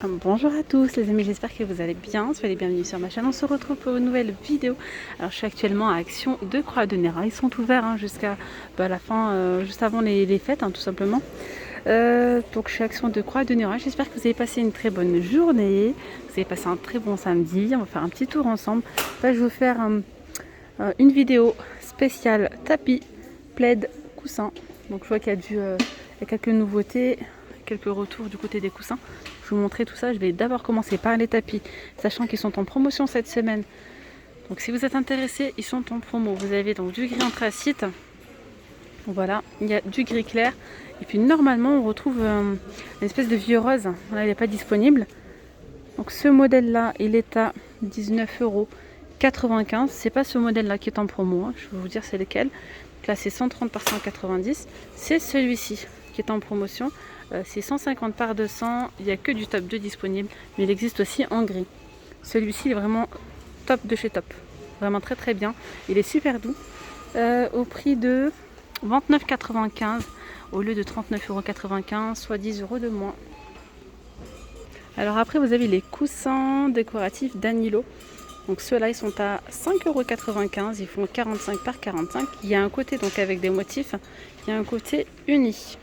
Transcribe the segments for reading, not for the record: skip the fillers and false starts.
Bonjour à tous les amis, j'espère que vous allez bien, soyez les bienvenus sur ma chaîne. On se retrouve pour une nouvelle vidéo. Alors je suis actuellement à Action de Croix de Néra. Ils sont ouverts jusqu'à la fin, juste avant les fêtes tout simplement. Donc je suis à Action de Croix de Néra. J'espère que vous avez passé une très bonne journée, vous avez passé un très bon samedi. On va faire un petit tour ensemble. Là, je vais vous faire une vidéo spéciale tapis, plaid, coussin. Donc je vois qu'il y a quelques nouveautés, quelques retours du côté des coussins. Je vais vous montrer tout ça. Je vais d'abord commencer par les tapis, sachant qu'ils sont en promotion cette semaine. Donc si vous êtes intéressé, ils sont en promo. Vous avez donc du gris anthracite. Voilà, il y a du gris clair. Et puis normalement, on retrouve une espèce de vieux rose. Là, il n'est pas disponible. Donc ce modèle-là, il est à 19,95 €. C'est pas ce modèle-là qui est en promo. Je vais vous dire c'est lequel. Donc là, c'est 130 par 190. C'est celui-ci qui est en promotion. C'est 150 par 200, il n'y a que du top 2 disponible, mais il existe aussi en gris. Celui-ci est vraiment top de chez top, vraiment très très bien. Il est super doux, au prix de 29,95 € au lieu de 39,95 €, soit 10 € de moins. Alors après vous avez les coussins décoratifs Danilo. Donc ceux-là ils sont à 5,95 €, ils font 45 par 45. Il y a un côté donc avec des motifs, il y a un côté uni.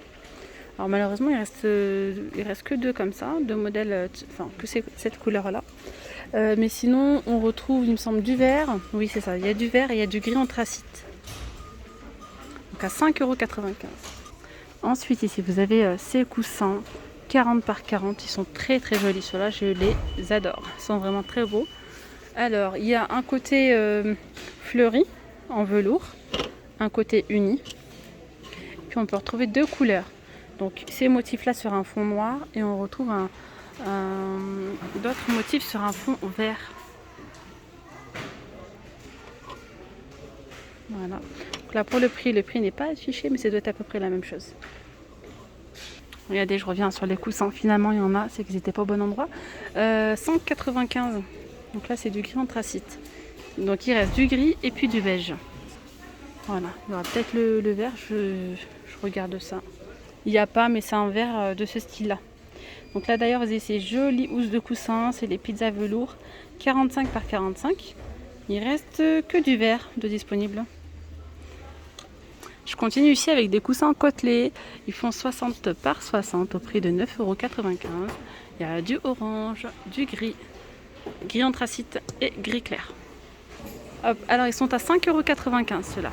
Alors malheureusement il reste que deux comme ça, deux modèles, que c'est cette couleur là. Mais sinon on retrouve il me semble du vert, oui c'est ça, il y a du vert et il y a du gris anthracite. Donc à 5,95 €. Ensuite ici vous avez ces coussins 40 par 40, ils sont très très jolis, ceux-là je les adore, ils sont vraiment très beaux. Alors il y a un côté fleuri en velours, un côté uni, puis on peut retrouver deux couleurs. Donc ces motifs là sur un fond noir et on retrouve d'autres motifs sur un fond vert. Voilà. Donc là pour le prix n'est pas affiché mais ça doit être à peu près la même chose. Regardez, je reviens sur les coussins, finalement il y en a, c'est qu'ils n'étaient pas au bon endroit. 195, donc là c'est du gris anthracite. Donc il reste du gris et puis du beige. Voilà, il y aura peut-être le vert, je regarde ça. Il n'y a pas, mais c'est un vert de ce style-là. Donc là d'ailleurs, vous avez ces jolies housses de coussins, c'est les pizzas velours, 45 par 45. Il reste que du vert de disponible. Je continue ici avec des coussins côtelés. Ils font 60 par 60 au prix de 9,95 €. Il y a du orange, du gris, gris anthracite et gris clair. Hop, alors ils sont à 5,95 € ceux-là.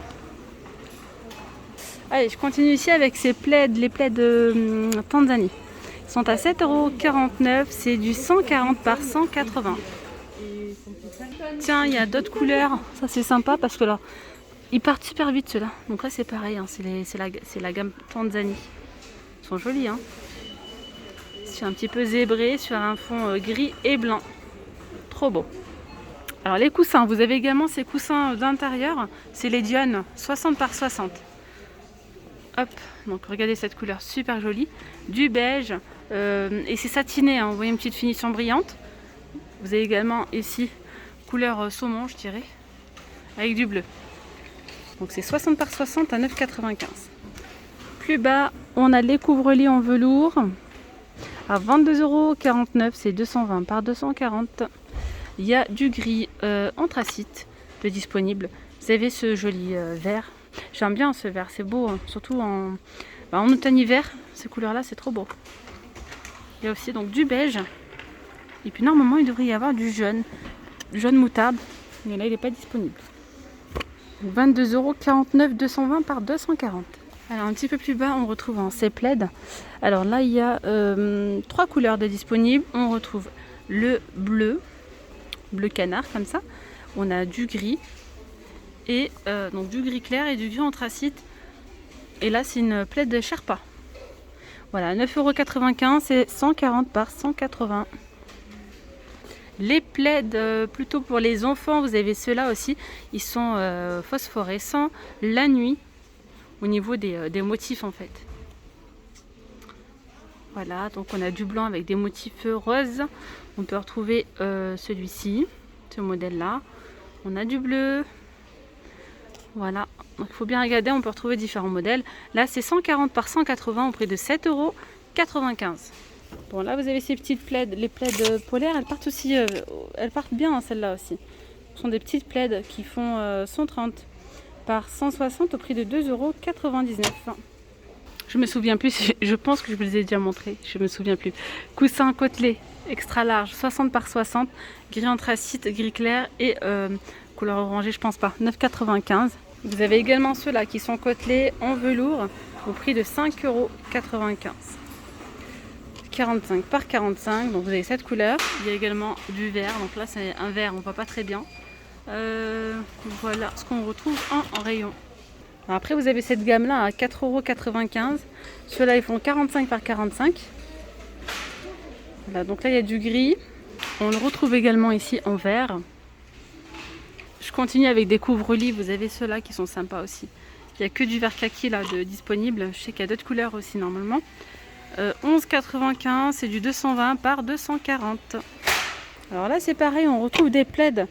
Allez, je continue ici avec ces plaids, les plaids de Tanzanie. Ils sont à 7,49 €, c'est du 140 par 180. Tiens, il y a d'autres couleurs, ça c'est sympa parce que là, ils partent super vite ceux-là. Donc là c'est pareil, c'est la gamme Tanzanie. Ils sont jolis, c'est un petit peu zébré sur un fond gris et blanc. Trop beau. Alors les coussins, vous avez également ces coussins d'intérieur, c'est les Dion 60 par 60. Hop, donc regardez cette couleur super jolie, du beige et c'est satiné, vous voyez une petite finition brillante. Vous avez également ici couleur saumon je dirais, avec du bleu. Donc c'est 60 par 60 à 9,95 €. Plus bas, on a les couvre-lits en velours à 22,49 €, c'est 220 par 240. Il y a du gris anthracite de disponible. Vous avez ce joli vert. J'aime bien ce vert, c'est beau, surtout en automne-hiver. Ces couleurs-là, c'est trop beau. Il y a aussi donc du beige. Et puis normalement, il devrait y avoir du jaune moutarde. Mais là, il n'est pas disponible. 22,49 €, 220 par 240. Alors un petit peu plus bas, on retrouve ces plaids. Alors là, il y a 3 couleurs de disponibles. On retrouve le bleu canard comme ça. On a du gris. Et donc du gris clair et du gris anthracite. Et là c'est une plaid de Sherpa. Voilà, 9,95 €, c'est 140 par 180. Les plaids plutôt pour les enfants, vous avez ceux-là aussi. Ils sont phosphorescents la nuit au niveau des motifs en fait. Voilà, donc on a du blanc avec des motifs roses. On peut retrouver celui-ci, ce modèle-là. On a du bleu. Voilà, donc il faut bien regarder, on peut retrouver différents modèles. Là c'est 140 par 180 au prix de 7,95 €. Bon, là, vous avez ces petites plaids. Les plaids polaires, elles partent aussi, elles partent bien, hein, celles-là aussi. Ce sont des petites plaids qui font 130 par 160 au prix de 2,99 €. Je me souviens plus, je pense que je vous les ai déjà montrés, je me souviens plus. Coussin côtelé, extra large, 60 par 60, gris anthracite, gris clair et couleur orangée, je pense pas, 9,95 €. Vous avez également ceux-là qui sont côtelés en velours au prix de 5,95 €. 45 par 45, donc vous avez cette couleur. Il y a également du vert, donc là c'est un vert, on voit pas très bien. Voilà ce qu'on retrouve en rayon. Alors après vous avez cette gamme là à 4,95 €. Ceux-là ils font 45 par 45. Voilà, donc là il y a du gris. On le retrouve également ici en vert. Je continue avec des couvre-lits, vous avez ceux-là qui sont sympas aussi. Il n'y a que du vert kaki là de disponible, je sais qu'il y a d'autres couleurs aussi normalement. 11,95 €, c'est du 220 par 240. Alors là c'est pareil, on retrouve des plaids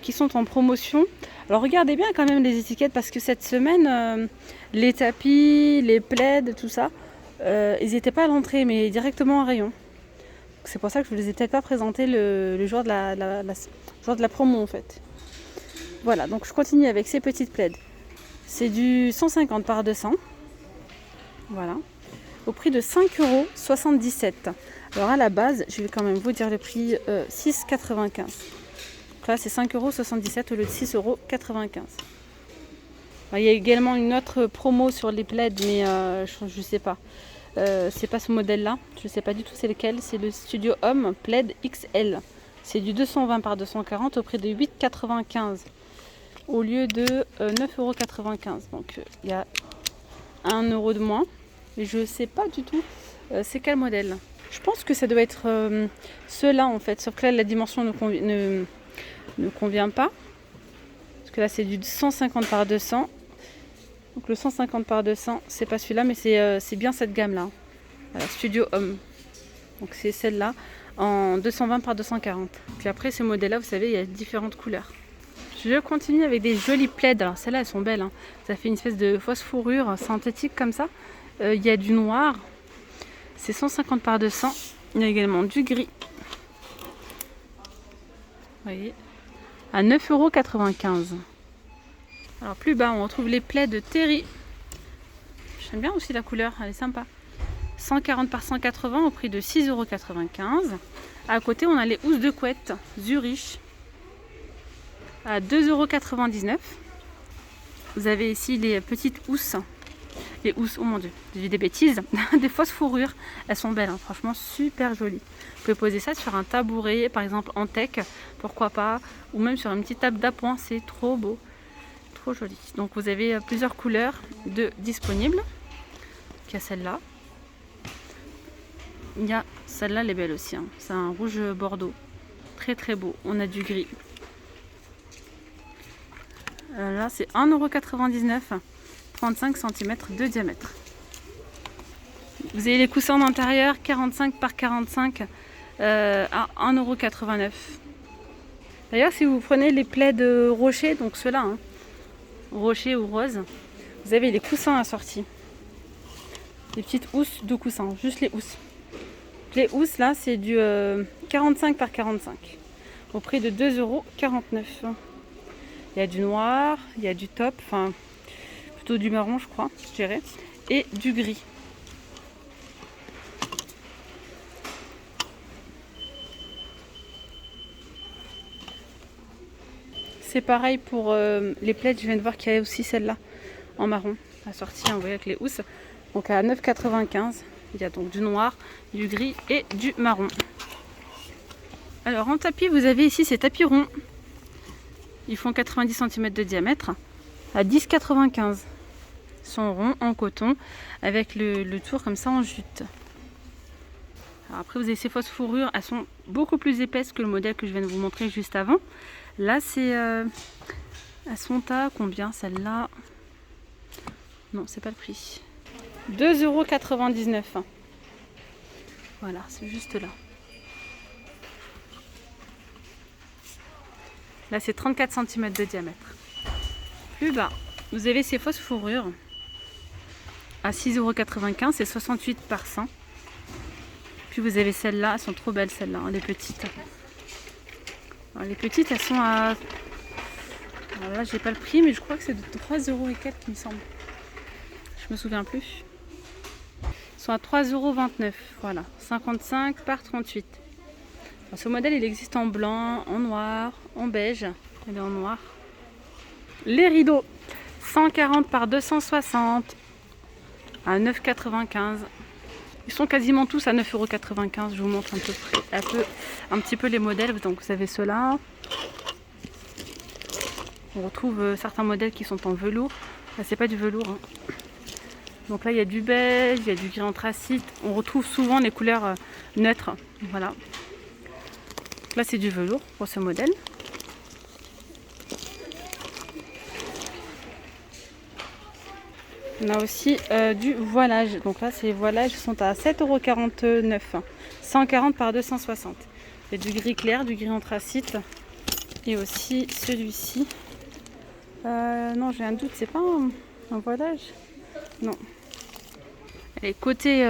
qui sont en promotion. Alors regardez bien quand même les étiquettes parce que cette semaine les tapis, les plaids, tout ça, ils n'étaient pas à l'entrée mais directement en rayon. C'est pour ça que je ne vous les ai peut-être pas présentés le jour de la promo en fait. Voilà, donc je continue avec ces petites plaids. C'est du 150 par 200. Voilà. Au prix de 5,77 €. Alors à la base, je vais quand même vous dire le prix, 6,95 €. Donc là c'est 5,77 € au lieu de 6,95 €. Il y a également une autre promo sur les plaids, mais je ne sais pas. C'est pas ce modèle là, je ne sais pas du tout c'est lequel. C'est le Studio Homme Plaid XL. C'est du 220 par 240 au prix de 8,95 € au lieu de 9,95 €. Donc il y a 1 € de moins. Et je ne sais pas du tout c'est quel modèle. Je pense que ça doit être ceux-là en fait, sauf que là la dimension ne convient pas. Parce que là c'est du 150 par 200. Donc le 150 par 200, c'est pas celui-là, mais c'est bien cette gamme-là. Voilà, Studio Homme. Donc c'est celle-là en 220 par 240. Puis après ces modèles-là, vous savez, il y a différentes couleurs. Je continue avec des jolies plaids. Alors celles-là, elles sont belles, hein. Ça fait une espèce de fausse fourrure synthétique comme ça. Il y a du noir. C'est 150 par 200. Il y a également du gris. Vous voyez, à 9,95 €. Alors plus bas, on retrouve les plaids de Terry. J'aime bien aussi la couleur, elle est sympa. 140 par 180 au prix de 6,95 €. À côté, on a les housses de couette Zurich à 2,99 €. Vous avez ici les petites housses. Les housses, oh mon dieu, j'ai dit des bêtises. Des fausses fourrures. Elles sont belles, hein, franchement super jolies. Vous pouvez poser ça sur un tabouret, par exemple en teck, pourquoi pas. Ou même sur une petite table d'appoint, c'est trop beau. Trop joli. Donc vous avez plusieurs couleurs de disponibles. Il y a celle-là. Il y a celle-là, elle est belle aussi, hein. C'est un rouge bordeaux. Très très beau. On a du gris. Là c'est 1,99 €. 35 cm de diamètre. Vous avez les coussins d'intérieur 45 par 45 à 1,89 €. D'ailleurs si vous prenez les plaids rocher, donc ceux-là, hein, rocher ou rose, vous avez les coussins assortis. Les petites housses de coussins, juste les housses. Les housses là c'est du 45 par 45 au prix de 2,49 €. Il y a du noir, il y a du top, enfin plutôt du marron je crois, je dirais, et du gris. C'est pareil pour les plaids, je viens de voir qu'il y a aussi celle-là en marron, assortie, vous voyez, avec les housses. Donc à 9,95 €, il y a donc du noir, du gris et du marron. Alors en tapis, vous avez ici ces tapis ronds. Ils font 90 cm de diamètre à 10,95 €. Ils sont ronds en coton avec le tour comme ça en jute. Alors après vous avez ces fausses fourrures, elles sont beaucoup plus épaisses que le modèle que je viens de vous montrer juste avant. Là c'est elles sont à combien celle-là? Non, c'est pas le prix. 2,99 €. Voilà, c'est juste là. Là c'est 34 cm de diamètre. Plus bas, vous avez ces fausses fourrures à 6,95 €, c'est 68 par 100. Puis vous avez celles-là, elles sont trop belles celles-là, hein, les petites. Alors, les petites, elles sont à... Alors là, j'ai pas le prix, mais je crois que c'est de 3 € et quelques, il me semble. Je me souviens plus. Ils sont à 3,29 €, voilà. 55 par 38. Alors, ce modèle, il existe en blanc, en noir, en beige. Elle est en noir. Les rideaux, 140 par 260 à 9,95 €. Ils sont quasiment tous à 9,95 €. Je vous montre un petit peu les modèles. Donc vous avez ceux-là. On retrouve certains modèles qui sont en velours. Là, c'est pas du velours, hein. Donc là, il y a du beige, il y a du gris anthracite. On retrouve souvent les couleurs neutres. Voilà. Donc là, c'est du velours pour ce modèle. On a aussi du voilage. Donc là, ces voilages sont à 7,49 €. 140 par 260. Il y a du gris clair, du gris anthracite. Et aussi celui-ci. Non, j'ai un doute, c'est pas un voilage? Non. Et côté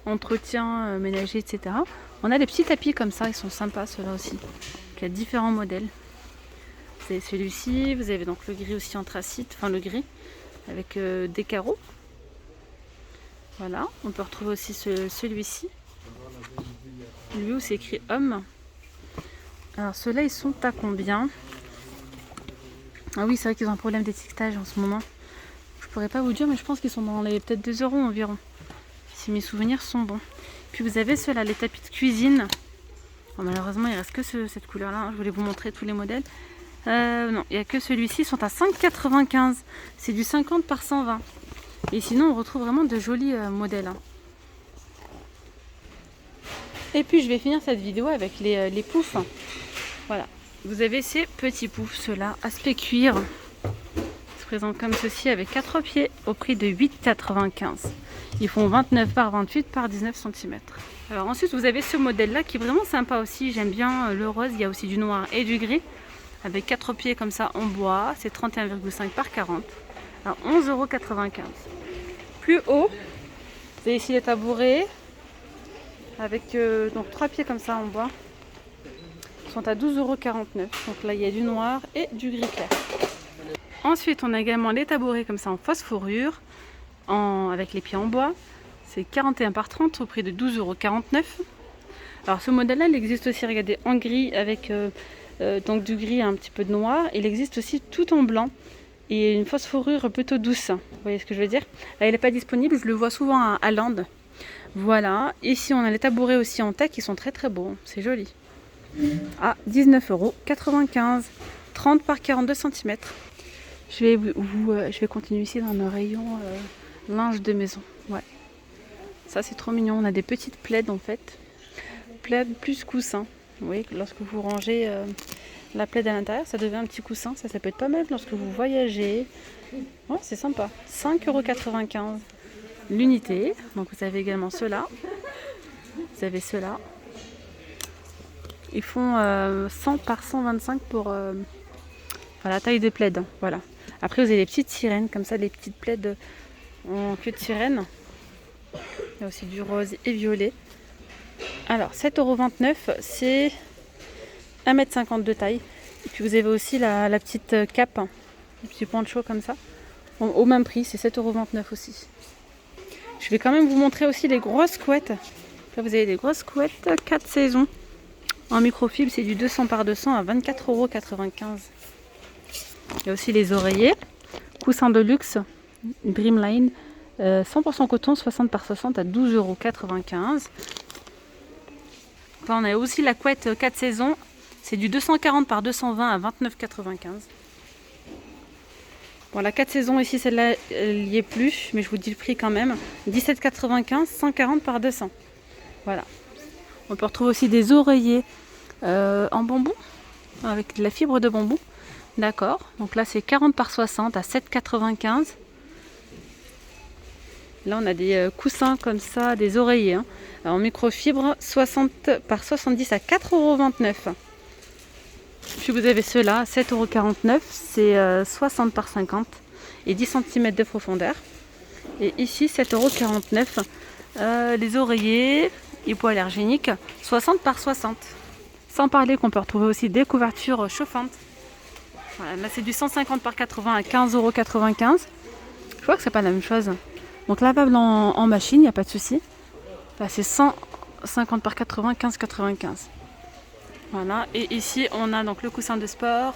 entretien ménager, etc. On a des petits tapis comme ça, ils sont sympas ceux-là aussi. Donc, il y a différents modèles. Vous avez celui-ci, vous avez donc le gris aussi anthracite, enfin le gris, avec des carreaux. Voilà, on peut retrouver aussi celui-ci. Lui où c'est écrit homme. Alors ceux-là, ils sont à combien? Ah oui, c'est vrai qu'ils ont un problème d'étiquetage en ce moment. Je pourrais pas vous dire, mais je pense qu'ils sont dans les peut-être 2 € environ. Si mes souvenirs sont bons. Puis vous avez ceux-là, les tapis de cuisine. Bon, malheureusement, il reste que cette couleur-là, hein. Je voulais vous montrer tous les modèles. Non, il n'y a que celui-ci, ils sont à 5,95 €. C'est du 50 par 120. Et sinon, on retrouve vraiment de jolis modèles, hein. Et puis, je vais finir cette vidéo avec les poufs. Voilà. Vous avez ces petits poufs, ceux-là, aspect cuir. Ils se présentent comme ceci avec 4 pieds au prix de 8,95 €. Ils font 29 par 28 par 19 cm. Alors ensuite, vous avez ce modèle-là qui est vraiment sympa aussi. J'aime bien le rose. Il y a aussi du noir et du gris. Avec 4 pieds comme ça en bois. C'est 31,5 par 40. À 11,95 €. Plus haut, vous avez ici les tabourets. Avec donc 3 pieds comme ça en bois. Sont à 12,49 €. Donc là, il y a du noir et du gris clair. Ensuite, on a également les tabourets comme ça en fausse fourrure, avec les pieds en bois. C'est 41 par 30 au prix de 12,49 €. Alors ce modèle-là, il existe aussi, regardez, en gris avec donc du gris et un petit peu de noir. Il existe aussi tout en blanc et une fausse fourrure plutôt douce. Vous voyez ce que je veux dire? Là, il n'est pas disponible, je le vois souvent à Land. Voilà. Ici, on a les tabourets aussi en teck qui sont très très beaux. C'est joli. À 19,95 €, 30 par 42 cm. Je vais continuer ici dans le rayon linge de maison. Ouais. Ça c'est trop mignon. On a des petites plaids en fait. Plaids plus coussin. Vous voyez que lorsque vous rangez la plaid à l'intérieur, ça devient un petit coussin. Ça peut être pas mal lorsque vous voyagez. Ouais, c'est sympa. 5,95 € l'unité. Donc vous avez également ceux-là. Vous avez ceux-là. Ils font 100 par 125 pour la taille des plaids. Voilà. Après, vous avez les petites sirènes, comme ça, les petites plaids en queue de sirène. Il y a aussi du rose et violet. Alors, 7,29 €, c'est 1,50 m de taille. Et puis, vous avez aussi la petite cape, le petit poncho comme ça. Au même prix, c'est 7,29 € aussi. Je vais quand même vous montrer aussi les grosses couettes. Là, vous avez des grosses couettes 4 saisons. En microfibre, c'est du 200 par 200 à 24,95 €. Il y a aussi les oreillers. Coussins de luxe, Dreamline, 100% coton, 60 par 60 à 12,95 €. Là, on a aussi la couette 4 saisons. C'est du 240 par 220 à 29,95 €. Bon, la 4 saisons ici, celle-là, il n'y est plus, mais je vous dis le prix quand même. 17,95 €, 140 par 200. Voilà. On peut retrouver aussi des oreillers en bambou, avec de la fibre de bambou. D'accord. Donc là, c'est 40 par 60 à 7,95 €. Là, on a des coussins comme ça, des oreillers, hein, en microfibre, 60 par 70 à 4,29 €. Puis vous avez ceux-là, 7,49 €, c'est 60 par 50 et 10 cm de profondeur. Et ici, 7,49 €, Les oreillers hypoallergéniques, 60 par 60. Sans parler qu'on peut retrouver aussi des couvertures chauffantes. Voilà, là c'est du 150 par 80 à 15,95 €. Je vois que c'est pas la même chose. Donc lavable en machine, il n'y a pas de souci. Là c'est 150 par 80, 15,95. Voilà, et ici on a donc le coussin de sport,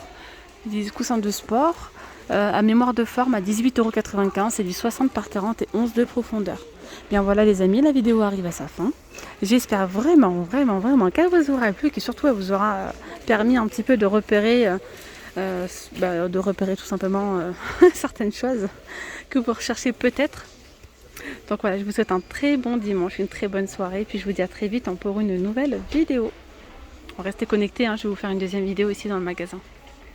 des coussins de sport à mémoire de forme à 18,95 €. C'est du 60 par 40 et 11 de profondeur. Bien voilà les amis, la vidéo arrive à sa fin. J'espère vraiment qu'elle vous aura plu, que surtout elle vous aura permis un petit peu de repérer, tout simplement certaines choses que vous recherchez peut-être. Donc voilà, je vous souhaite un très bon dimanche, une très bonne soirée, puis je vous dis à très vite pour une nouvelle vidéo. Restez connectés, je vais vous faire une deuxième vidéo ici dans le magasin.